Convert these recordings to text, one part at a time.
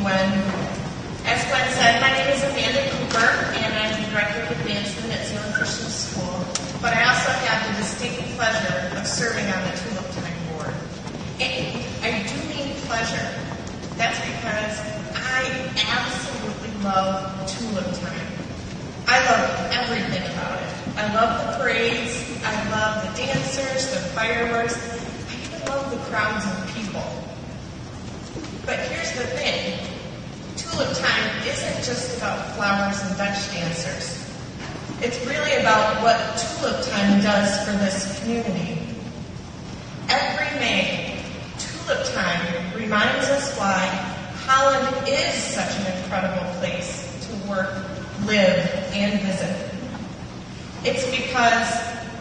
Gwen. As Gwen said, my name is Amanda Cooper, and I'm the Director of Advancement at Zeeland Christian School. But I also have the distinct pleasure of serving on the Tulip Time Board. And I do mean pleasure. That's because I absolutely love Tulip Time. I love everything about it. I love the parades, I love the dancers, the fireworks, I even love the crowds of people. But here's the thing, Tulip Time isn't just about flowers and Dutch dancers. It's really about what Tulip Time does for this community. Every May, Tulip Time reminds us why Holland is such an incredible place to work, live, and visit. It's because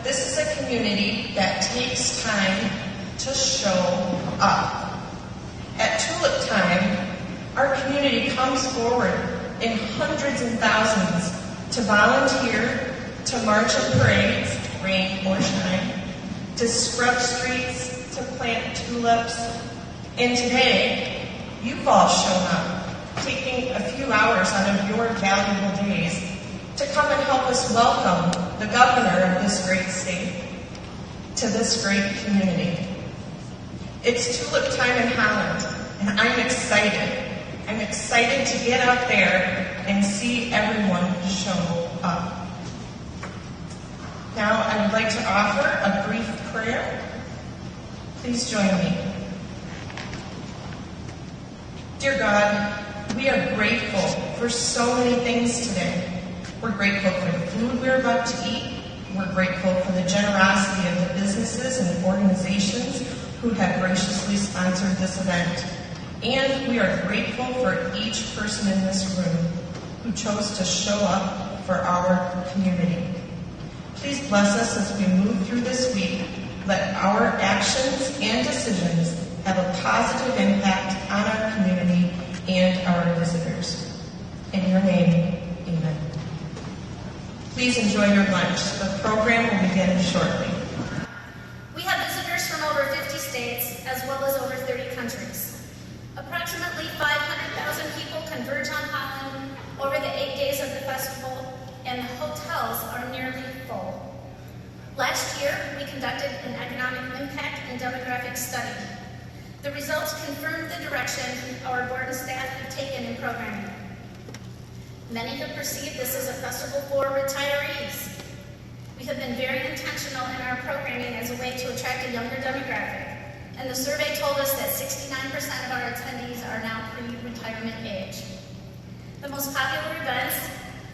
this is a community that takes time to show up. At Tulip Time, our community comes forward in hundreds and thousands to volunteer, to march in parades, rain or shine, to scrub streets, to plant tulips. And today, you've all shown up, taking a few hours out of your valuable days to come and help us welcome the governor of this great state to this great community. It's Tulip Time in Holland, and I'm excited. I'm excited to get out there and see everyone show up. Now, I would like to offer a brief prayer. Please join me. Dear God, we are grateful for so many things today. We're grateful for the food we're about to eat. We're grateful for the generosity of the businesses and organizations who have graciously sponsored this event. And we are grateful for each person in this room who chose to show up for our community. Please bless us as we move through this week. Let our actions and decisions have a positive impact on our community and our visitors. In your name, amen. Please enjoy your lunch. The program will begin shortly. We have visitors from over 50 states as well as over 30 countries. Approximately 500,000 people converge on Holland over the 8 days of the festival, and the hotels are nearly full. Last year, we conducted an economic impact and demographic study. The results confirmed the direction our board and staff have taken in programming. Many have perceived this as a festival for retirees. We have been very intentional in our programming as a way to attract a younger demographic, and the survey told us that 69% of our attendees are now pre-retirement age. The most popular events,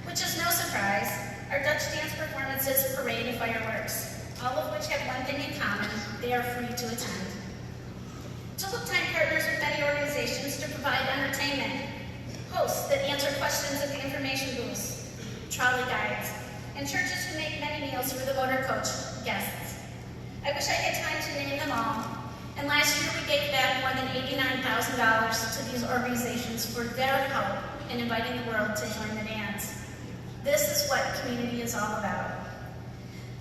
which is no surprise, are Dutch dance performances, parade, and fireworks, all of which have one thing in common: they are free to attend. Tulip Time partners with many organizations to provide entertainment, hosts that answer questions at the information booths, trolley guides, and churches who make many meals for the motor coach guests. I wish I had time to name them all, and last year we gave back more than $89,000 to these organizations for their help in inviting the world to join the dance. This is what community is all about.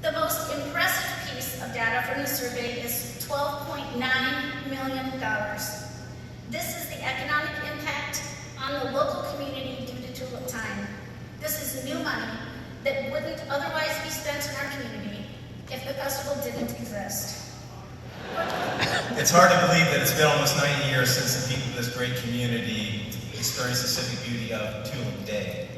The most impressive piece of data from the survey is $12.9 million. This is the economic impact on the local community due to Tulip Time. This is new money that wouldn't otherwise be spent in our community if the festival didn't exist. It's hard to believe that it's been almost 90 years since the people of this great community experienced the civic beauty of Tulip Day.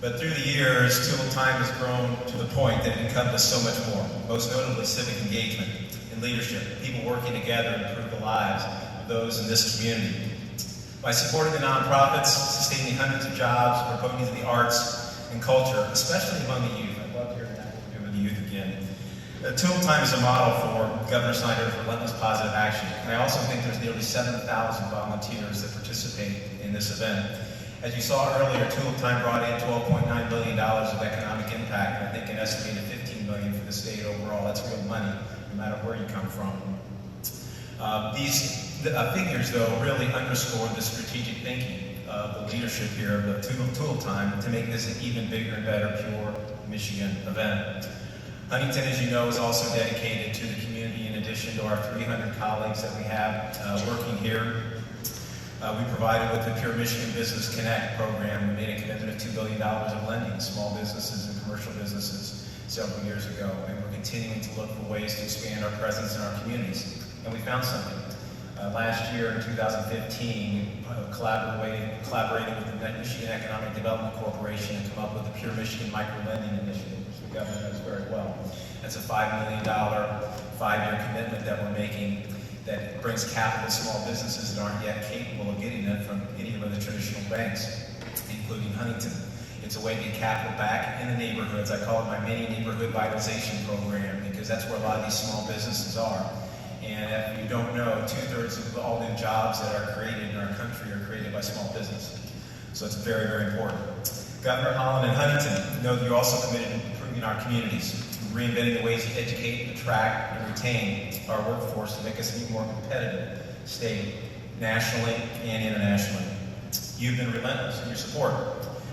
But through the years, Tulip Time has grown to the point that it encompasses so much more, most notably civic engagement and leadership, people working together to improve the lives of those in this community. By supporting the nonprofits, sustaining hundreds of jobs, promoting the arts and culture, especially among the youth. I'd love to hear that with the youth again. Tulip Time is a model for Governor Snyder's relentless positive action. And I also think there's nearly 7,000 volunteers that participate in this event. As you saw earlier, Tulip Time brought in $12.9 billion of economic impact, and I think an estimated $15 billion for the state overall. That's real money, no matter where you come from. These figures, though, really underscore the strategic thinking of the leadership here of the Tulip Time to make this an even bigger and better pure Michigan event. Huntington, as you know, is also dedicated to the community in addition to our 300 colleagues that we have working here. We provided with the Pure Michigan Business Connect program. We made a commitment of $2 billion of lending to small businesses and commercial businesses several years ago, and we're continuing to look for ways to expand our presence in our communities. And we found something. Last year, in 2015, we collaborated with the Michigan Economic Development Corporation and come up with the Pure Michigan Micro-Lending Initiative, which the governor knows very well. That's a $5 million, 5-year commitment that we're making that brings capital to small businesses that aren't yet capable of getting it from any of the traditional banks, including Huntington. It's a way to get capital back in the neighborhoods. I call it my mini neighborhood vitalization program because that's where a lot of these small businesses are. And if you don't know, 2/3 of all new jobs that are created in our country are created by small business. So it's very, very important. Governor Holland and Huntington know that you're also committed to improving our communities, reinventing the ways to educate, attract, and retain our workforce to make us an even more competitive state, nationally and internationally. You've been relentless in your support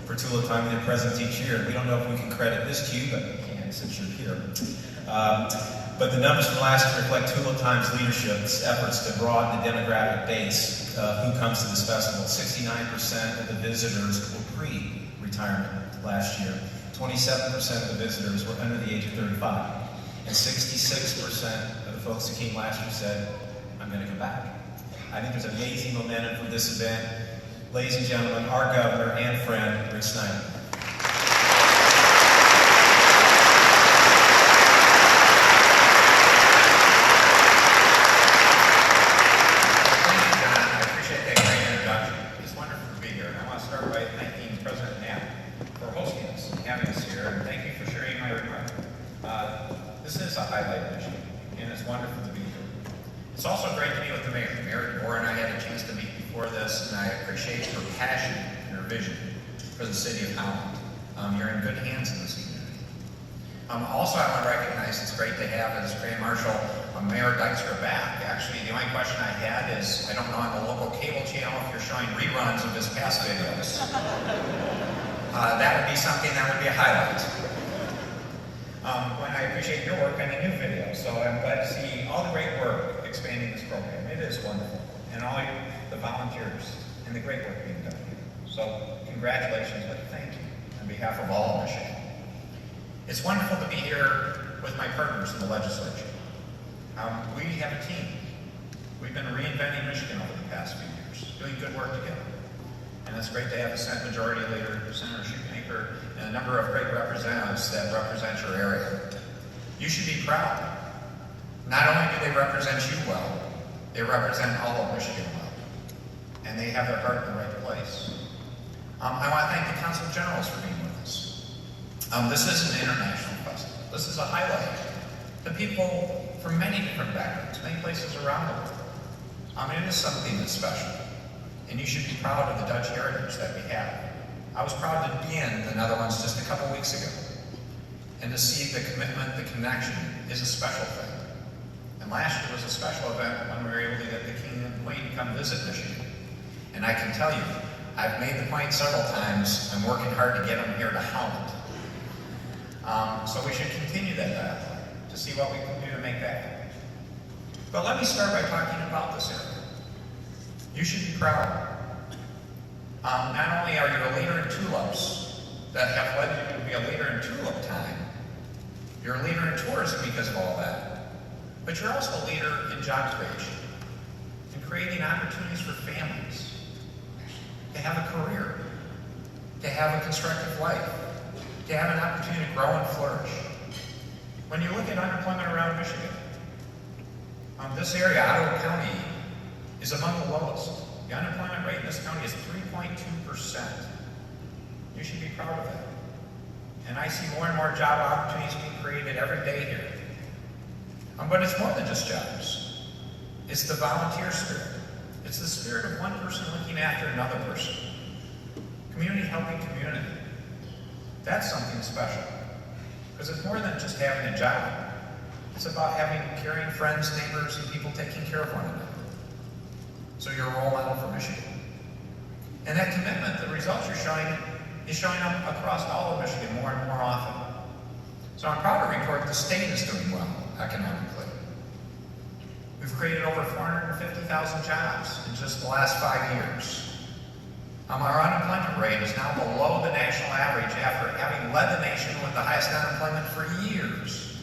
for Tulip Time with your presence each year. We don't know if we can credit this to you, but we can since you're here. But the numbers from last year reflect Tulip Time's leadership's efforts to broaden the demographic base of who comes to this festival. 69% of the visitors were pre-retirement last year. 27% of the visitors were under the age of 35. And 66% of the folks who came last year said, I'm going to come back. I think there's amazing momentum for this event. Ladies and gentlemen, our governor and friend, Rick Snyder. It's also great to be with the mayor. Mayor DeBoer and I had a chance to meet before this, and I appreciate your passion and your vision for the city of Holland. You're in good hands in this community. Also, I want to recognize it's great to have as Grand Marshal Mayor Dykster back. Actually, the only question I had is, I don't know on the local cable channel if you're showing reruns of his past videos. That would be something that would be a highlight. When I appreciate your work on the new video, so I'm glad to see all the great work expanding this program. It is wonderful. And all the volunteers and the great work being done here. So congratulations, but thank you on behalf of all of Michigan. It's wonderful to be here with my partners in the legislature. We have a team. We've been reinventing Michigan over the past few years, doing good work together. And it's great to have the Senate Majority Leader, Senator Shoemaker, and a number of great representatives that represent your area. You should be proud. Not only do they represent you well, they represent all of Michigan well. And they have their heart in the right place. I want to thank the Council of Generals for being with us. This is an international festival. This is a highlight to people from many different backgrounds, many places around the world. It is something that's special. And you should be proud of the Dutch heritage that we have. I was proud to be in the Netherlands just a couple weeks ago. And to see the commitment, the connection is a special thing. And last year was a special event when we were able to get the King and Queen to come visit Michigan. And I can tell you, I've made the point several times, I'm working hard to get them here to Holland. So we should continue that dialogue to see what we can do to make that happen. But let me start by talking about this area. You should be proud. Not only are you a leader in tulips that have led you to be a leader in Tulip Time, you're a leader in tourism because of all that, but you're also a leader in job creation, in creating opportunities for families to have a career, to have a constructive life, to have an opportunity to grow and flourish. When you look at unemployment around Michigan, this area, Ottawa County, is among the lowest. The unemployment rate in this county is 3.2%. You should be proud of that. And I see more and more job opportunities being created every day here. But it's more than just jobs. It's the volunteer spirit. It's the spirit of one person looking after another person. Community helping community. That's something special. Because it's more than just having a job. It's about having caring friends, neighbors, and people taking care of one another. So you're a role model for Michigan. And that commitment, the results you're showing, is showing up across all of Michigan more and more often. So I'm proud to report the state is doing well economically. We've created over 450,000 jobs in just the last 5 years. Our unemployment rate is now below the national average after having led the nation with the highest unemployment for years.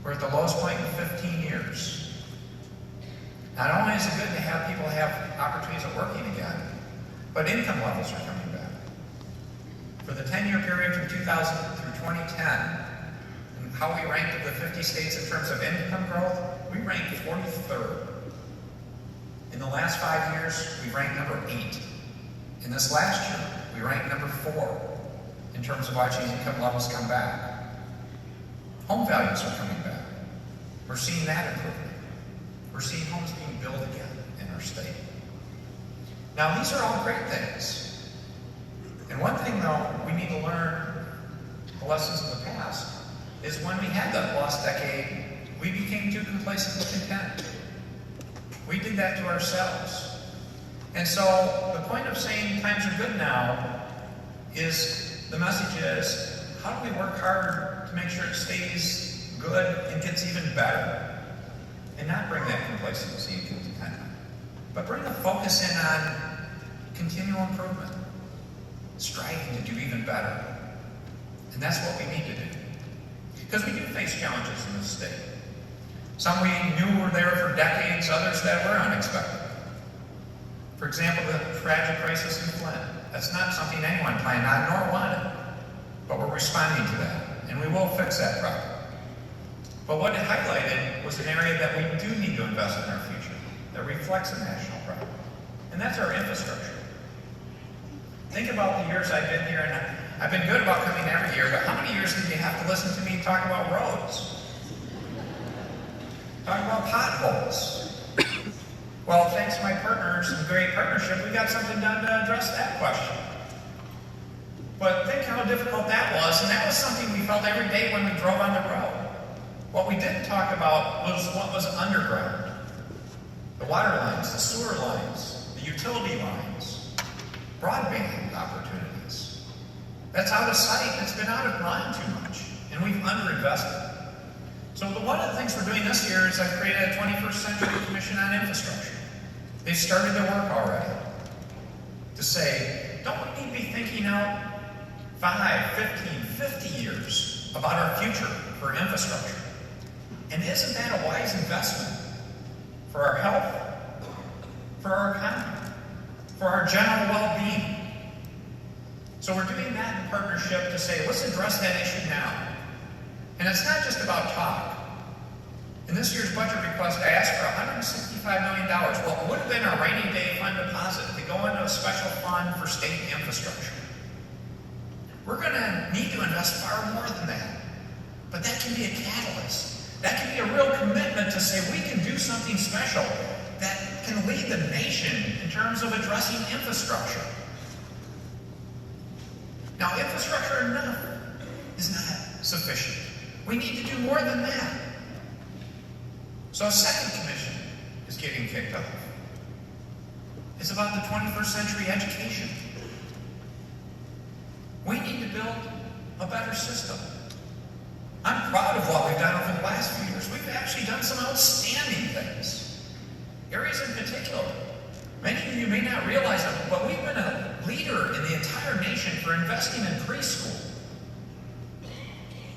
We're at the lowest point in 15 years. Not only is it good to have people have opportunities of working again, but income levels are coming back. For the 10-year period from 2000 through 2010, and how we ranked of the 50 states in terms of income growth, we ranked 43rd. In the last 5 years, we ranked number 8. In this last year, we ranked number 4 in terms of watching income levels come back. Home values are coming back. We're seeing that improvement. We're seeing homes being built again in our state. Now, these are all great things. And one thing, though, we need to learn the lessons of the past is when we had that lost decade, we became too complacent and content. We did that to ourselves. And so the point of saying times are good now is, the message is, how do we work harder to make sure it stays good and gets even better? And not bring that complacency and contentment, but bring the focus in on continual improvement, striving to do even better. And that's what we need to do. Because we do face challenges in this state. Some we knew were there for decades, others that were unexpected. For example, the tragic crisis in Flint. That's not something anyone planned on nor wanted. But we're responding to that, and we will fix that problem. But what it highlighted was an area that we do need to invest in our future, that reflects a national problem. And that's our infrastructure. Think about the years I've been here, and I've been good about coming every year, but how many years did you have to listen to me talk about roads? Talk about potholes? Well, thanks to my partners and great partnership, we got something done to address that question. But think how difficult that was, and that was something we felt every day when we drove on the road. What we didn't talk about was what was underground. The water lines, the sewer lines, the utility lines, broadband opportunities. That's out of sight, it's been out of mind too much, and we've underinvested. So one of the things we're doing this year is I've created a 21st Century Commission on Infrastructure. They've started their work already to say, don't we need to be thinking out 5, 15, 50 years about our future for infrastructure? And isn't that a wise investment for our health, for our economy, for our general well-being? So we're doing that in partnership to say, let's address that issue now. And it's not just about talk. In this year's budget request, I asked for $165 million. Well, it would have been our rainy day fund deposit to go into a special fund for state infrastructure. We're going to need to invest far more than that. But that can be a catalyst. That can be a real commitment to say we can do something special that can lead the nation in terms of addressing infrastructure. Now, infrastructure enough is not sufficient. We need to do more than that. So a second commission is getting kicked off. It's about the 21st century education. We need to build a better system. I'm proud of what we've done over the last few years. We've actually done some outstanding things. Areas in particular. Many of you may not realize it, but we've been a leader in the entire nation for investing in preschool.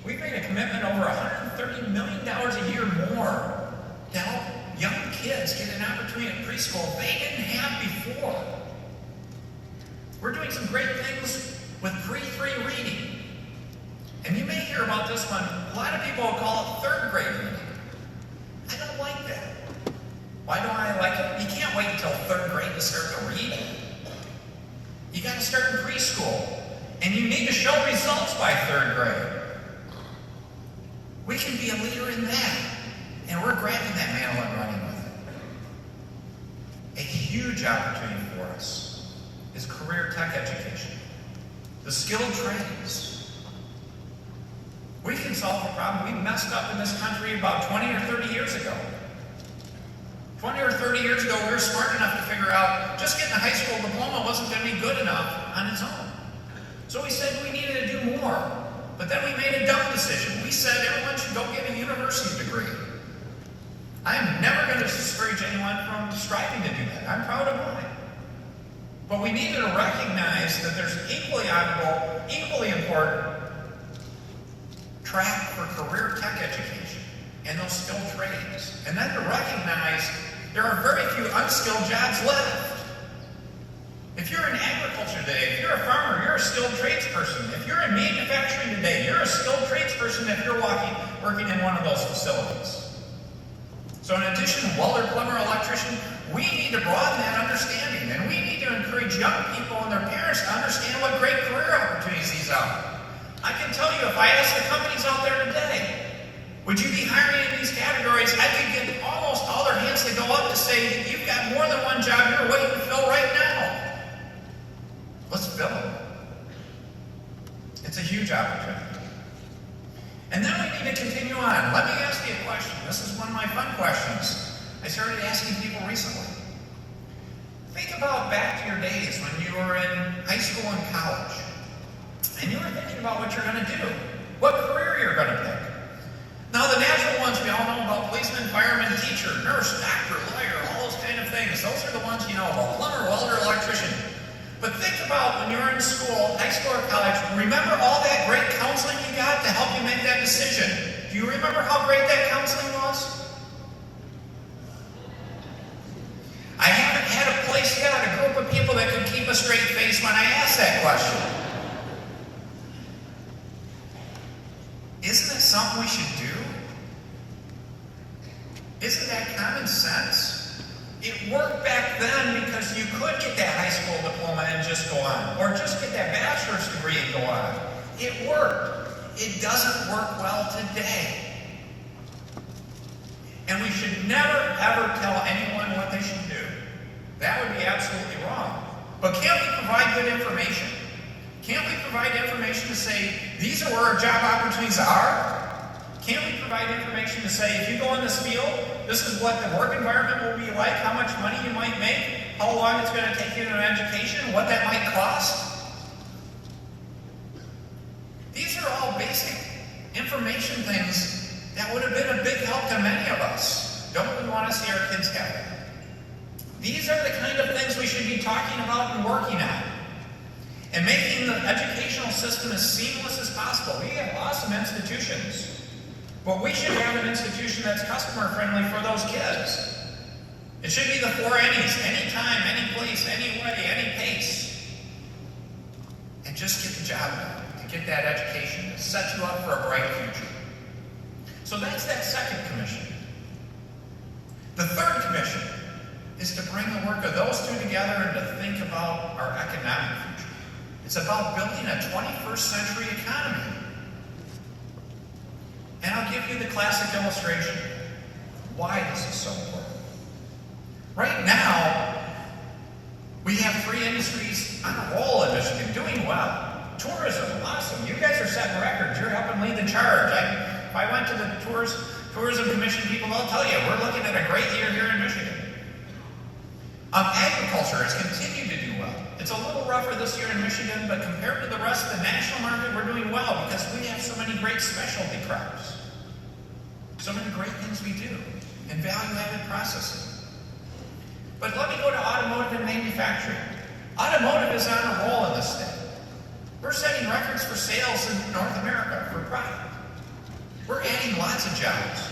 We've made a commitment over $130 million a year more to help young kids get an opportunity at preschool they didn't have before. We're doing some great things with pre-3 reading. And you may hear about this one. A lot of people will call it third grade reading. I don't like that. Why don't I like it? You can't wait until third grade to start to read. You got to start in preschool. And you need to show results by third grade. We can be a leader in that. And we're grabbing that mantle and running with it. A huge opportunity for us is career tech education. The skilled trades. We can solve a problem we messed up in this country about 20 or 30 years ago. 20 or 30 years ago, we were smart enough to figure out just getting a high school diploma wasn't going to be good enough on its own. So we said we needed to do more. But then we made a dumb decision. We said everyone should go get a university degree. I'm never going to discourage anyone from striving to do that. I'm proud of mine. But we need to recognize that there's equally honorable, equally important track for career tech education and those skilled trades. And then to recognize there are very few unskilled jobs left. If you're in agriculture today, if you're a farmer, you're a skilled tradesperson. If you're in manufacturing today, you're a skilled tradesperson if you're working in one of those facilities. So in addition to welder, plumber, electrician, we need to broaden that understanding, and we need to encourage young people and their parents to understand what great career opportunities these are. I can tell you, if I ask the companies out there today, would you be hiring in these categories, I could get almost all their hands to go up to say, you've got more than one job you're waiting to fill right now. Let's fill them. It's a huge opportunity. And then we need to continue on. Let me ask you a question. This is one of my fun questions I started asking people recently. Think about back to your days when you were in high school and college, and you were thinking about what you're going to do, what career you're going to pick. Now, the natural ones we all know about: policeman, fireman, teacher, nurse, doctor, lawyer, all those kind of things. Those are the ones you know about: plumber, welder, electrician. But think about when you were in school, high school or college, remember all that great counseling you got to help you make that decision? Do you remember how great that counseling was? I haven't had a place yet, a group of people that could keep a straight face when I ask that question. Isn't it something we should do? Isn't that common sense? It worked back then because you could get that high school diploma and just go on, or just get that bachelor's degree and go on. It worked. It doesn't work well today. And we should never, ever tell anyone what they should do. That would be absolutely wrong. But can't we provide good information? Can't we provide information to say, these are where our job opportunities are? Can't we provide information to say, if you go in this field, this is what the work environment will be like, how much money you might make, how long it's going to take you to an education, what that might cost? These are all basic information things that would have been a big help to many of us. Don't we want to see our kids have that? These are the kind of things we should be talking about and working on. And making the educational system as seamless as possible. We have awesome institutions. But we should have an institution that's customer friendly for those kids. It should be the 4 Any's: anytime, any place, any way, any pace. And just get the job done, to get that education, to set you up for a bright future. So that's that second commission. The third commission is to bring the work of those two together and to think about our economic future. It's about building a 21st century economy. And I'll give you the classic illustration why this is so important. Right now, we have 3 industries on a roll in Michigan doing well. Tourism, awesome. You guys are setting records. You're helping lead the charge. If I went to the Tourism Commission people, they'll tell you, we're looking at a great year here in Michigan. Agriculture has continued to do well. It's a little rougher this year in Michigan, but compared to the rest of the national market, we're doing well because we have so many great specialty crops. So many great things we do in value-added processing. But let me go to automotive and manufacturing. Automotive is on a roll in this state. We're setting records for sales in North America for product. We're adding lots of jobs.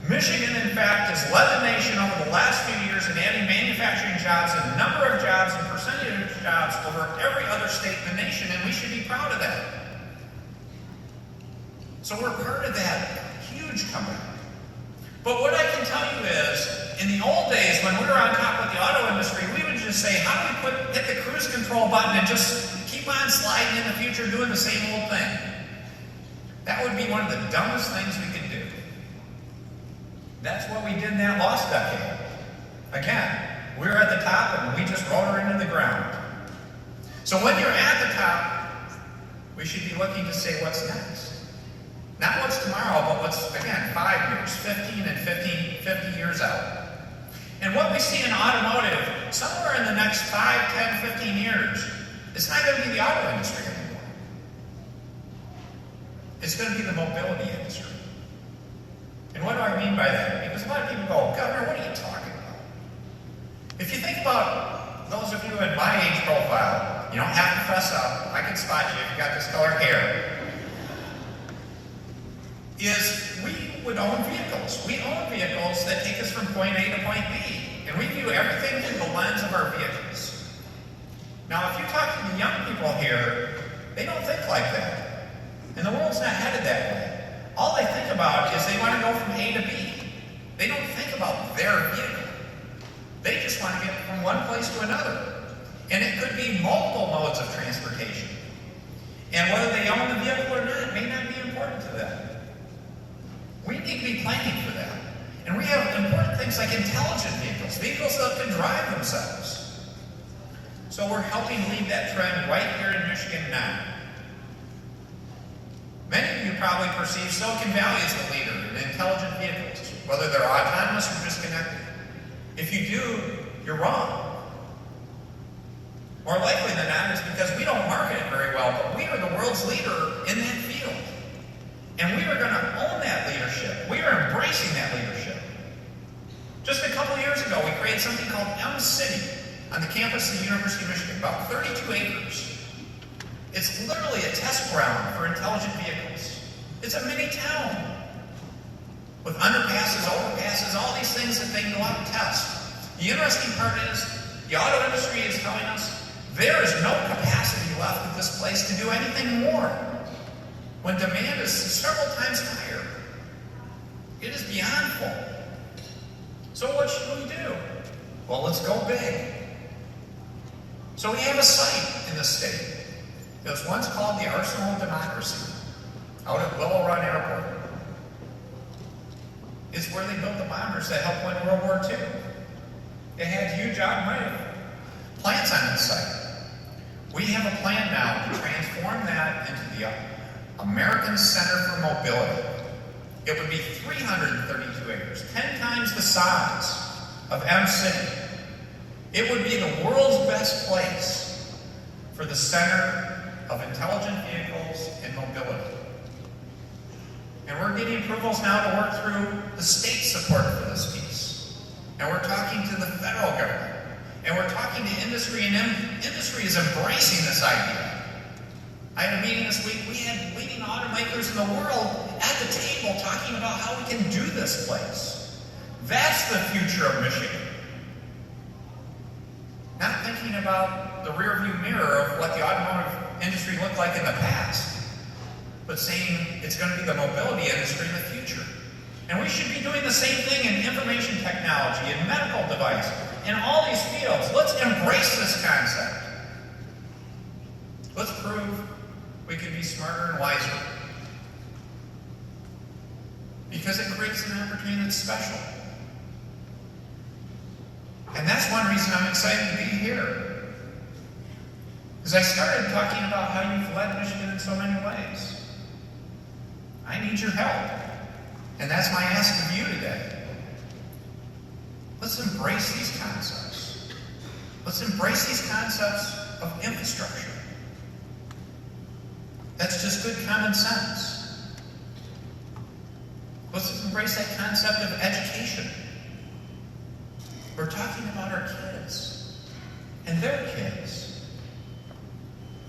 Michigan, in fact, has led the nation over the last few years in adding manufacturing jobs and number of jobs and percentage of jobs over every other state in the nation, and we should be proud of that. So we're part of that huge company. But what I can tell you is, in the old days when we were on top of the auto industry, we would just say, how do we hit the cruise control button and just keep on sliding in the future doing the same old thing? That would be one of the dumbest things we could do. That's what we did in that lost decade. Again, we were at the top and we just rolled her into the ground. So when you're at the top, we should be looking to say what's next. Not what's tomorrow, but what's, again, 5 years, 15 and 50 years out. And what we see in automotive, somewhere in the next 5, 10, 15 years, it's not going to be the auto industry anymore. It's going to be the mobility industry. And what do I mean by that? Because a lot of people go, Governor, what are you talking about? If you think about those of you in my age profile, you don't have to fess up. I can spot you if you got this color hair. Is we would own vehicles. We own vehicles that take us from point A to point B. And we view everything through the lens of our vehicles. Now, if you talk to the young people here, they don't think like that. And the world's not headed that way. All they think about is they want to go from A to B. They don't think about their vehicle. They just want to get from one place to another. And it could be multiple modes of transportation. And whether they own the vehicle or not may not be important to them. We need to be planning for that. And we have important things like intelligent vehicles, vehicles that can drive themselves. So we're helping lead that trend right here in Michigan now. Many of you probably perceive Silicon Valley as the leader in intelligent vehicles, whether they're autonomous or disconnected. If you do, you're wrong. More likely than not, it's because we don't market it very well, but we are the world's leader in that field. And we are going to own that leadership. We are embracing that leadership. Just a couple years ago, we created something called M-City on the campus of the University of Michigan, about 32 acres. It's literally a test ground for intelligent vehicles. It's a mini town with underpasses, overpasses, all these things that they can go out and test. The interesting part is, the auto industry is telling us there is no capacity left at this place to do anything more when demand is several times higher. It is beyond full. So what should we do? Well, let's go big. So we have a site in the state. It was once called the Arsenal of Democracy, out at Willow Run Airport. It's where they built the bombers that helped win World War II. It had huge automotive plants on the site. We have a plan now to transform that into the American Center for Mobility. It would be 332 acres, 10 times the size of M-City. It would be the world's best place for the center of intelligent vehicles and mobility. And we're getting approvals now to work through the state support for this piece. And we're talking to the federal government. And we're talking to industry, and industry is embracing this idea. I had a meeting this week. We had leading automakers in the world at the table talking about how we can do this place. That's the future of Michigan. Not thinking about the rearview mirror of what the automotive industry looked like in the past, but saying it's going to be the mobility industry in the future. And we should be doing the same thing in information technology, in medical device, in all these fields. Let's embrace this concept. Let's prove we can be smarter and wiser. Because it creates an opportunity that's special. And that's one reason I'm excited to be here. Because I started talking about how you've led Michigan in so many ways. I need your help. And that's my ask of you today. Let's embrace these concepts. Let's embrace these concepts of infrastructure. That's just good common sense. Let's embrace that concept of education. We're talking about our kids and their kids.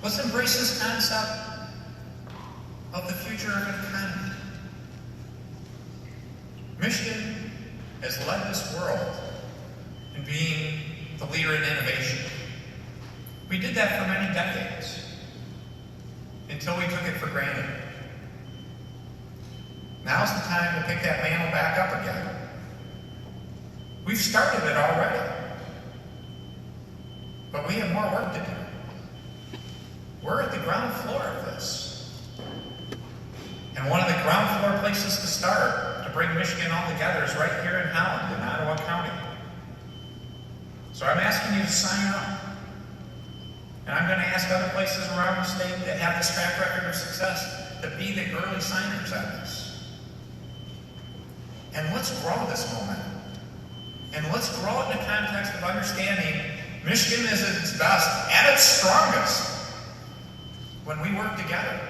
Let's embrace this concept of the future of an economy. Michigan has led this world in being the leader in innovation. We did that for many decades until we took it for granted. Now's the time to pick that mantle back up again. We've started it already, but we have more work to do. We're at the ground floor of this. And one of the ground floor places to start to bring Michigan all together is right here in Holland, in Ottawa County. So I'm asking you to sign up. And I'm going to ask other places around the state that have this track record of success to be the early signers on this. And let's grow this momentum. And let's grow it in the context of understanding Michigan is at its best, at its strongest, when we work together.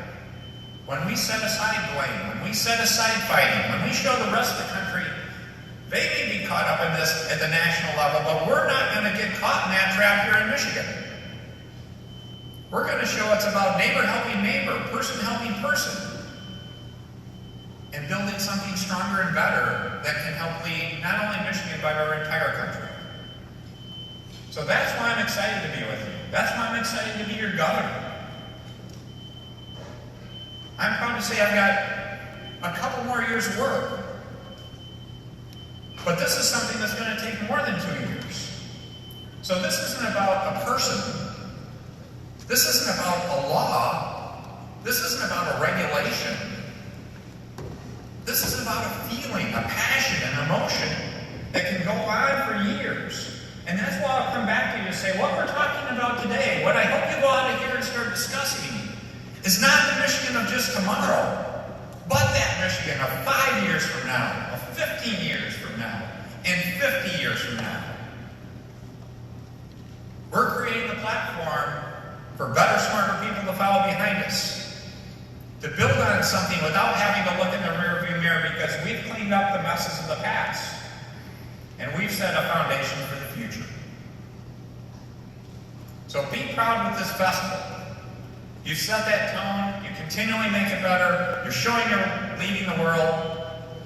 when we set aside blame, when we set aside fighting, when we show the rest of the country, they may be caught up in this at the national level, but we're not going to get caught in that trap here in Michigan. We're going to show it's about neighbor helping neighbor, person helping person, and building something stronger and better that can help lead not only Michigan, but our entire country. So that's why I'm excited to be with you. That's why I'm excited to be your governor. I'm proud to say I've got a couple more years' work. But this is something that's going to take more than 2 years. So this isn't about a person. This isn't about a law. This isn't about a regulation. This is about a feeling, a passion, an emotion that can go on for years. And that's why I'll come back to you and say, what we're talking about today, what I hope you go out of here and start discussing, is not the Michigan of just tomorrow, but that Michigan of 5 years from now, of 15 years from now, and 50 years from now. We're creating the platform for better, smarter people to follow behind us, to build on something without having to look in the rearview mirror, because we've cleaned up the messes of the past, and we've set a foundation for the future. So be proud with this festival. You've set that tone, you continually make it better, you're showing you're leading the world.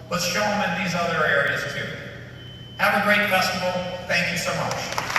Let's show them in these other areas too. Have a great festival. Thank you so much.